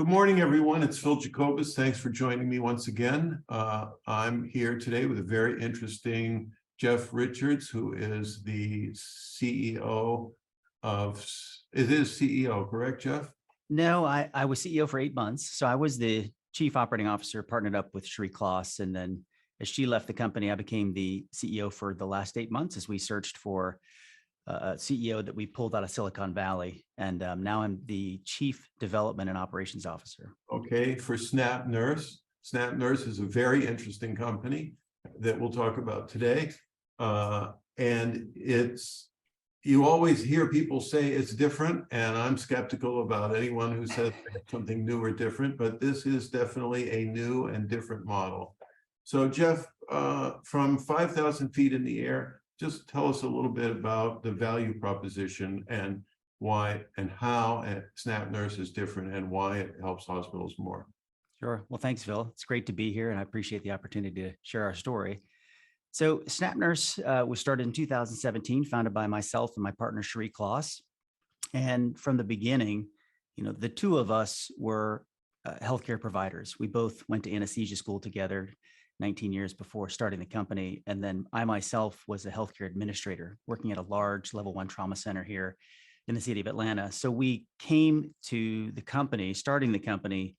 Good morning, everyone. It's Phil Jacobus. Thanks for joining me once again. I'm here today with a very interesting Jeff Richards, who is the CEO of, it is CEO, correct, Jeff? No, I was CEO for 8 months. So I was the chief operating officer, partnered up with Cherie Kloss. And then as she left the company, I became the CEO for the last 8 months as we searched for a CEO that we pulled out of Silicon Valley. And now I'm the chief development and operations officer. Okay, for SnapNurse. SnapNurse is a very interesting company that we'll talk about today. And you always hear people say it's different, and I'm skeptical about anyone who says something new or different, but this is definitely a new and different model. So Jeff, from 5,000 feet in the air, just tell us a little bit about the value proposition and why and how SnapNurse is different and why it helps hospitals more. Sure. Well, thanks, Phil. It's great to be here, and I appreciate the opportunity to share our story. So SnapNurse was started in 2017, founded by myself and my partner, Cherie Kloss. And from the beginning, the two of us were healthcare providers. We both went to anesthesia school together 19 years before starting the company. And then I myself was a healthcare administrator working at a large level 1 trauma center here in the city of Atlanta. So we came to the company, starting the company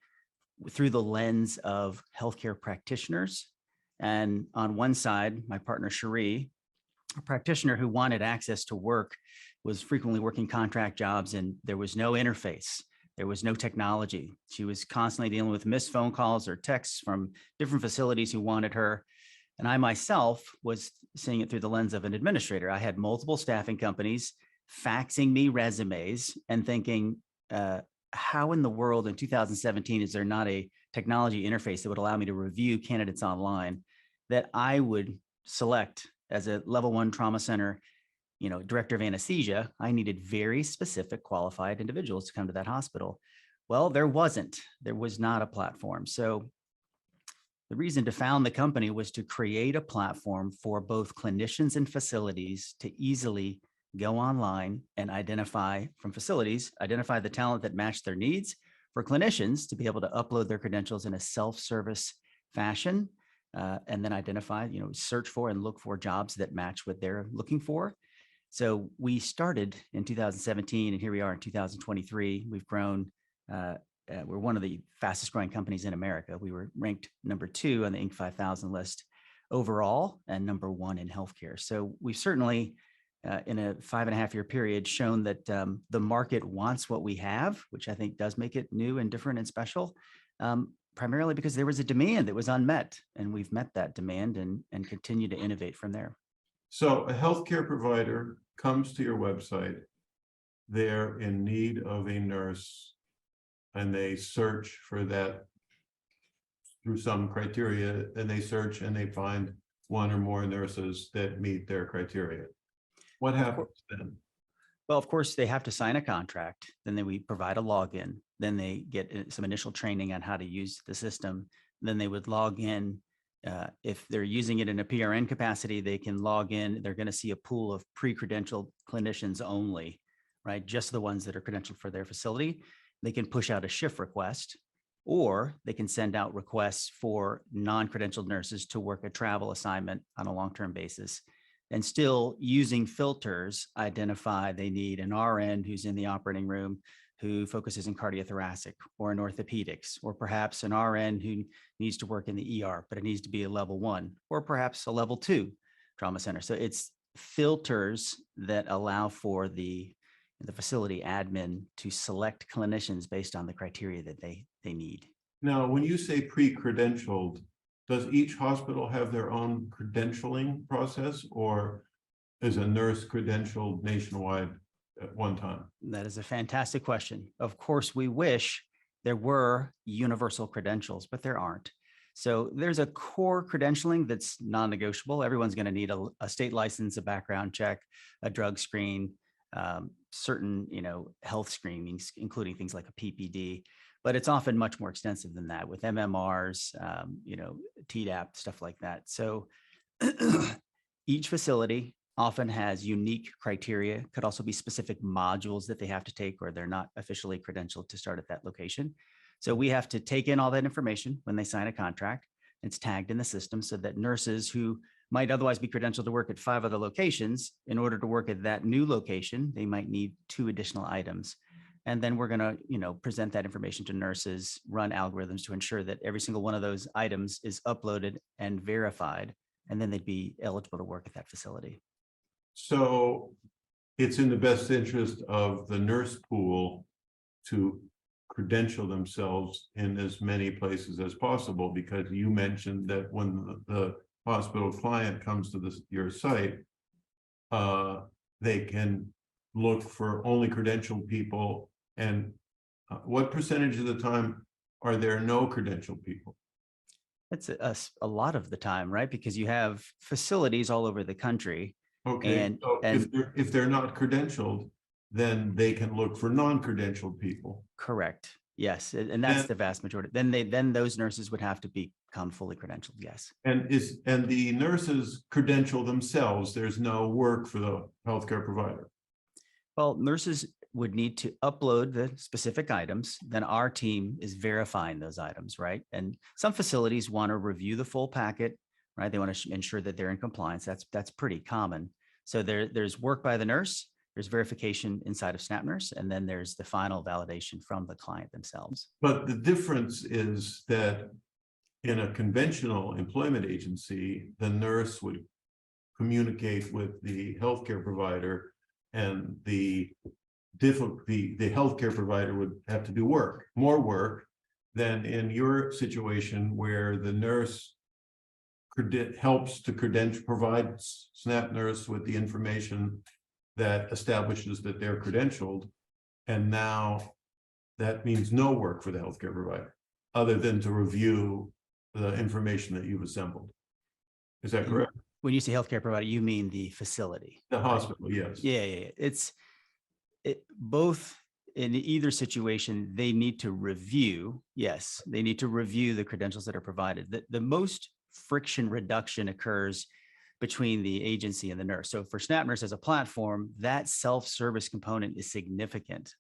through the lens of healthcare practitioners. And on one side, my partner, Cherie, a practitioner who wanted access to work, was frequently working contract jobs, and there was no interface. There was no technology. She was constantly dealing with missed phone calls or texts from different facilities who wanted her. And I myself was seeing it through the lens of an administrator. I had multiple staffing companies faxing me resumes and thinking, how in the world in 2017 is there not a technology interface that would allow me to review candidates online that I would select as a level 1 trauma center, director of anesthesia? I needed very specific qualified individuals to come to that hospital. Well, there was not a platform. So the reason to found the company was to create a platform for both clinicians and facilities to easily go online and identify the talent that matched their needs, for clinicians to be able to upload their credentials in a self-service fashion, and then identify, search for and look for jobs that match what they're looking for. So we started in 2017, and here we are in 2023. We've grown. We're one of the fastest growing companies in America. We were ranked number 2 on the Inc. 5000 list overall and number 1 in healthcare. So we've certainly, in a 5.5-year period, shown that the market wants what we have, which I think does make it new and different and special, primarily because there was a demand that was unmet, and we've met that demand and continue to innovate from there. So a healthcare provider comes to your website, they're in need of a nurse, and they search for that through some criteria, and they search and they find one or more nurses that meet their criteria. What happens then? Well, of course, they have to sign a contract. Then we provide a login. Then they get some initial training on how to use the system. Then they would log in. If they're using it in a PRN capacity, they can log in. They're going to see a pool of pre-credentialed clinicians only, right? Just the ones that are credentialed for their facility. They can push out a shift request, or they can send out requests for non-credentialed nurses to work a travel assignment on a long-term basis, and still using filters, identify they need an RN who's in the operating room, who focuses in cardiothoracic or in orthopedics, or perhaps an RN who needs to work in the ER, but it needs to be a level 1, or perhaps a level 2 trauma center. So it's filters that allow for the facility admin to select clinicians based on the criteria that they need. Now, when you say pre-credentialed, does each hospital have their own credentialing process, or is a nurse credentialed nationwide at one time? That is a fantastic question. Of course, we wish there were universal credentials, but there aren't. So there's a core credentialing that's non-negotiable. Everyone's going to need a state license, a background check, a drug screen, certain, health screenings, including things like a PPD. But it's often much more extensive than that with MMRs, TDAP, stuff like that. So each facility often has unique criteria, could also be specific modules that they have to take, or they're not officially credentialed to start at that location. So we have to take in all that information when they sign a contract. It's tagged in the system so that nurses who might otherwise be credentialed to work at 5 other locations, in order to work at that new location, they might need 2 additional items. And then we're going to, present that information to nurses, run algorithms to ensure that every single one of those items is uploaded and verified, and then they'd be eligible to work at that facility. So it's in the best interest of the nurse pool to credential themselves in as many places as possible, because you mentioned that when the hospital client comes to your site, they can look for only credentialed people. And what percentage of the time are there no credentialed people? That's a lot of the time, right? Because you have facilities all over the country. Okay, so and if they're not credentialed, then they can look for non-credentialed people. correct. Yes. And that's the vast majority. Then those nurses would have to become fully credentialed. Yes. And the nurses credential themselves. There's no work for the healthcare provider. Well, nurses would need to upload the specific items. Then our team is verifying those items, right? And some facilities want to review the full packet, right? They want to ensure that they're in compliance. That's pretty common. So there's work by the nurse, there's verification inside of SnapNurse, and then there's the final validation from the client themselves. But the difference is that in a conventional employment agency, the nurse would communicate with the healthcare provider, and the healthcare provider would have to do more work than in your situation, where the nurse helps to provide SnapNurse with the information that establishes that they're credentialed. And now that means no work for the healthcare provider other than to review the information that you've assembled. Is that correct? When you say healthcare provider, you mean the facility? The hospital, yes. Yeah. Both in either situation, they need to review. Yes, they need to review the credentials that are provided. The most friction reduction occurs between the agency and the nurse. So for SnapNurse as a platform, that self-service component is significant.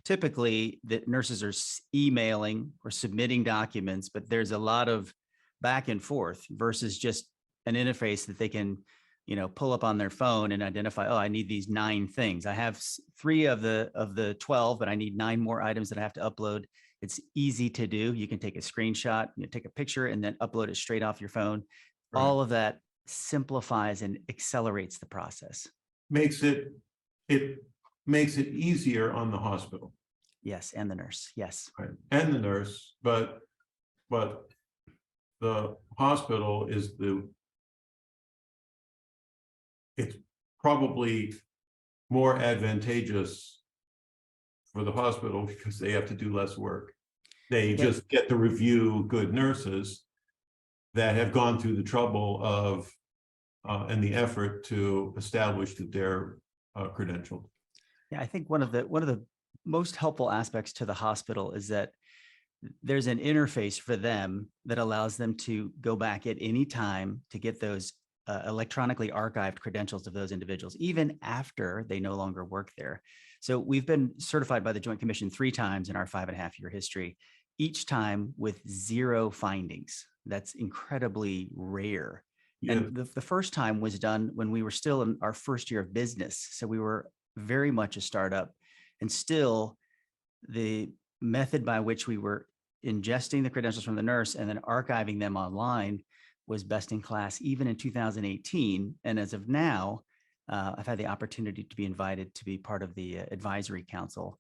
Typically, the nurses are emailing or submitting documents, but there's a lot of back and forth versus just an interface that they can, pull up on their phone and identify, oh, I need these 9 things. I have 3 of the 12, but I need 9 more items that I have to upload. It's easy to do. You can take a screenshot, take a picture, and then upload it straight off your phone. Right. All of that simplifies and accelerates the process. It makes it easier on the hospital. Yes, and the nurse. Yes. Right. And the nurse, but the hospital it's probably more advantageous for the hospital because they have to do less work. They just get to review good nurses that have gone through the trouble of and the effort to establish that they're credentialed. Yeah, I think one of the most helpful aspects to the hospital is that there's an interface for them that allows them to go back at any time to get those electronically archived credentials of those individuals, even after they no longer work there. So we've been certified by the Joint Commission 3 times in our 5.5-year history, each time with 0 findings. That's incredibly rare. Yeah. And the first time was done when we were still in our first year of business. So we were very much a startup, and still the method by which we were ingesting the credentials from the nurse and then archiving them online was best in class, even in 2018. And as of now, I've had the opportunity to be invited to be part of the advisory council,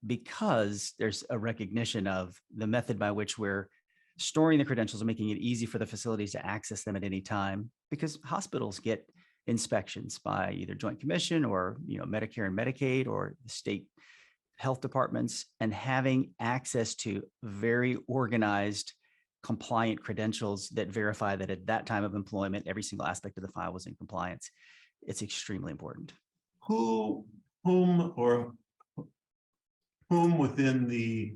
because there's a recognition of the method by which we're storing the credentials and making it easy for the facilities to access them at any time, because hospitals get inspections by either Joint Commission or Medicare and Medicaid or the state health departments, and having access to very organized, compliant credentials that verify that at that time of employment, every single aspect of the file was in compliance. It's extremely important. Whom within the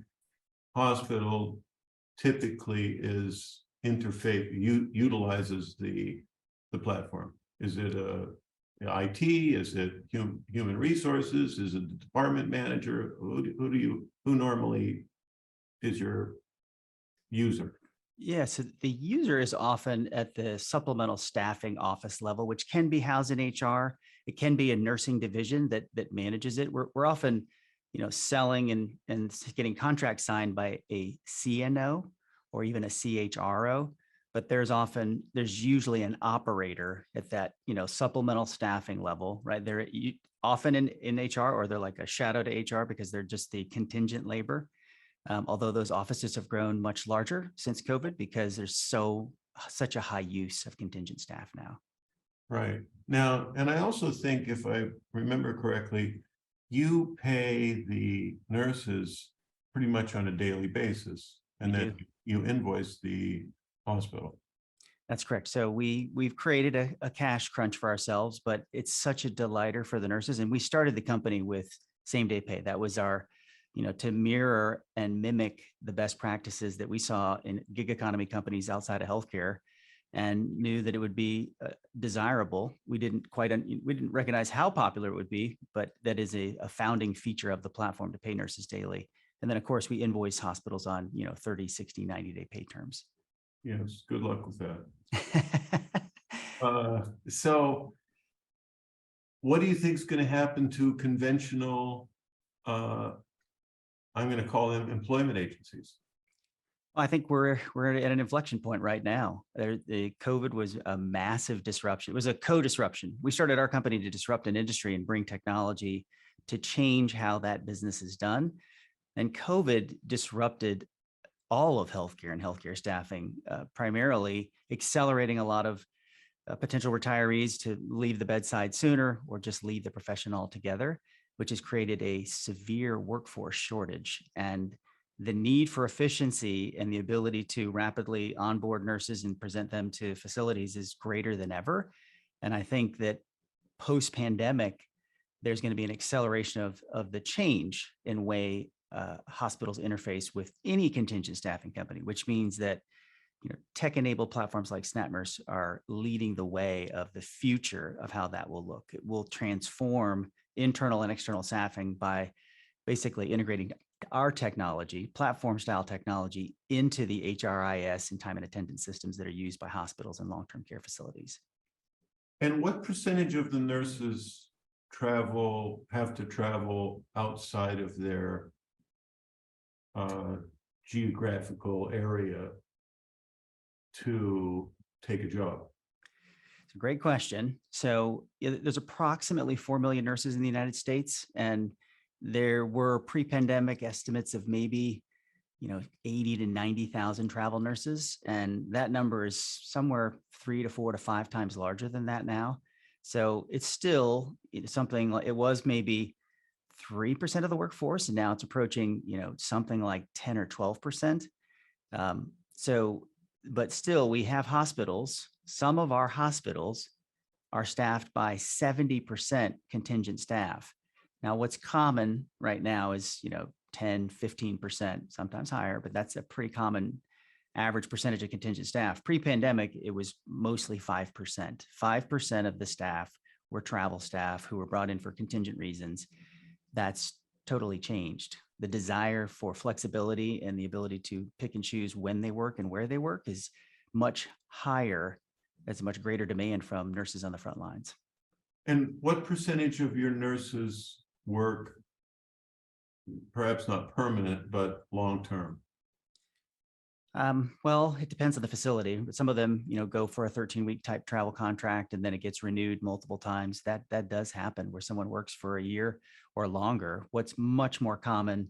hospital typically is utilizes the platform? Is it IT? Is it human resources? Is it the department manager? Who normally is your user? Yeah, so the user is often at the supplemental staffing office level, which can be housed in HR. It can be a nursing division that manages it. We're often, selling and getting contracts signed by a CNO or even a CHRO, but there's usually an operator at that, supplemental staffing level, right? Often in HR, or they're like a shadow to HR because they're just the contingent labor. Although those offices have grown much larger since COVID because there's such a high use of contingent staff now. Right. Now, and I also think, if I remember correctly, you pay the nurses pretty much on a daily basis, and We then do. you invoice the hospital. That's correct. So we've created a cash crunch for ourselves, but it's such a delighter for the nurses. And we started the company with same day pay. That was our, to mirror and mimic the best practices that we saw in gig economy companies outside of healthcare, and knew that it would be desirable. We didn't recognize how popular it would be, but that is a founding feature of the platform to pay nurses daily. And then of course we invoice hospitals on, 30, 60, 90-day pay terms. Yes, good luck with that. So what do you think is going to happen to conventional, I'm going to call them employment agencies? I think we're at an inflection point right now. The COVID was a massive disruption. It was a co-disruption. We started our company to disrupt an industry and bring technology to change how that business is done. And COVID disrupted all of healthcare and healthcare staffing, primarily accelerating a lot of potential retirees to leave the bedside sooner or just leave the profession altogether, which has created a severe workforce shortage. And the need for efficiency and the ability to rapidly onboard nurses and present them to facilities is greater than ever. And I think that post-pandemic, there's going to be an acceleration of the change in way hospitals interface with any contingent staffing company, which means that tech-enabled platforms like SnapNurse are leading the way of the future of how that will look. It will transform internal and external staffing by basically integrating our technology, platform-style technology, into the HRIS and time and attendance systems that are used by hospitals and long-term care facilities. And what percentage of the nurses have to travel outside of their geographical area to take a job? It's a great question. So there's approximately 4 million nurses in the United States, and there were pre-pandemic estimates of maybe 80 to 90,000 travel nurses, and that number is somewhere 3 to 4 to 5 times larger than that now. So it's still something like, it was maybe 3% of the workforce, and now it's approaching something like 10 or 12%. But still, we have hospitals. Some of our hospitals are staffed by 70% contingent staff. Now, what's common right now is 10, 15%, sometimes higher, but that's a pretty common average percentage of contingent staff. Pre-pandemic, it was mostly 5%. 5% of the staff were travel staff who were brought in for contingent reasons. That's totally changed. The desire for flexibility and the ability to pick and choose when they work and where they work is much higher. That's a much greater demand from nurses on the front lines. And what percentage of your nurses work, perhaps not permanent, but long-term? Well, it depends on the facility, but some of them, go for a 13-week type travel contract, and then it gets renewed multiple times. That does happen where someone works for a year or longer. What's much more common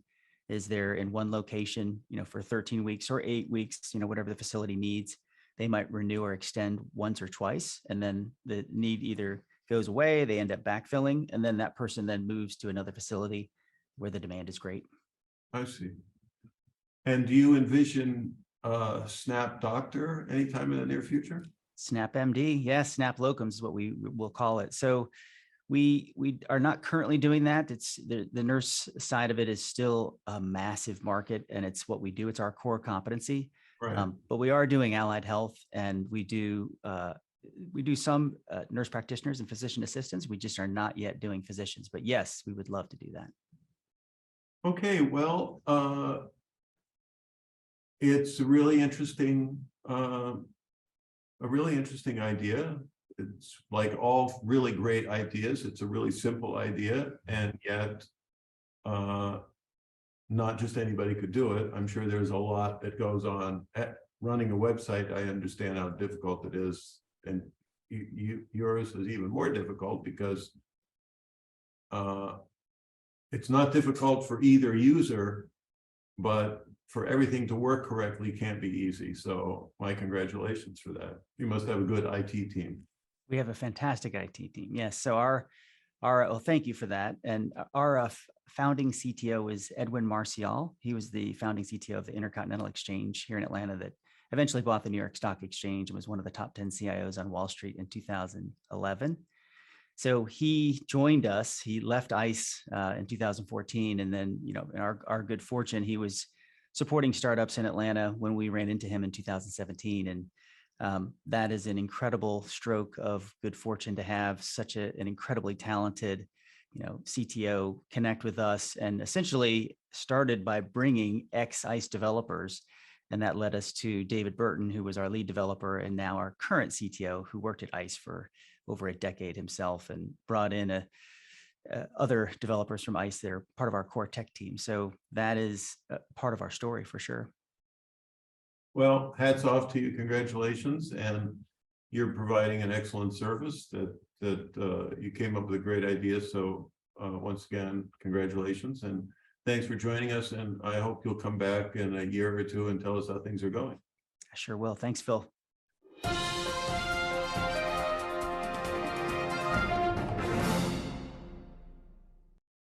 is they're in one location, for 13 weeks or 8 weeks, whatever the facility needs. They might renew or extend once or twice, and then the need either goes away, they end up backfilling, and then that person then moves to another facility where the demand is great. I see. And do you envision Snap Doctor anytime in the near future? Snap MD, yes, Snap Locums is what we will call it. So we are not currently doing that. It's the nurse side of it is still a massive market, and it's what we do. It's our core competency. Right. But we are doing allied health, and we do some nurse practitioners and physician assistants. We just are not yet doing physicians, but yes, we would love to do that. Okay, well, it's a really interesting idea. It's like all really great ideas. It's a really simple idea, and yet not just anybody could do it. I'm sure there's a lot that goes on. Running a website, I understand how difficult it is, and yours is even more difficult because it's not difficult for either user, but for everything to work correctly can't be easy. So my congratulations for that. You must have a good IT team. We have a fantastic IT team. Yes. So well, thank you for that. And our founding CTO is Edwin Marcial. He was the founding CTO of the Intercontinental Exchange here in Atlanta that eventually bought the New York Stock Exchange and was one of the top 10 CIOs on Wall Street in 2011. So he joined us. He left ICE in 2014. And then, in our good fortune, he was supporting startups in Atlanta when we ran into him in 2017. And that is an incredible stroke of good fortune to have such an incredibly talented, CTO connect with us, and essentially started by bringing ex-ICE developers. And that led us to David Burton, who was our lead developer and now our current CTO, who worked at ICE for over a decade himself and brought in other developers from ICE that are part of our core tech team. So that is part of our story for sure. Well, hats off to you. Congratulations. And you're providing an excellent service that you came up with a great idea. So once again, congratulations and thanks for joining us. And I hope you'll come back in a year or two and tell us how things are going. I sure will. Thanks, Phil.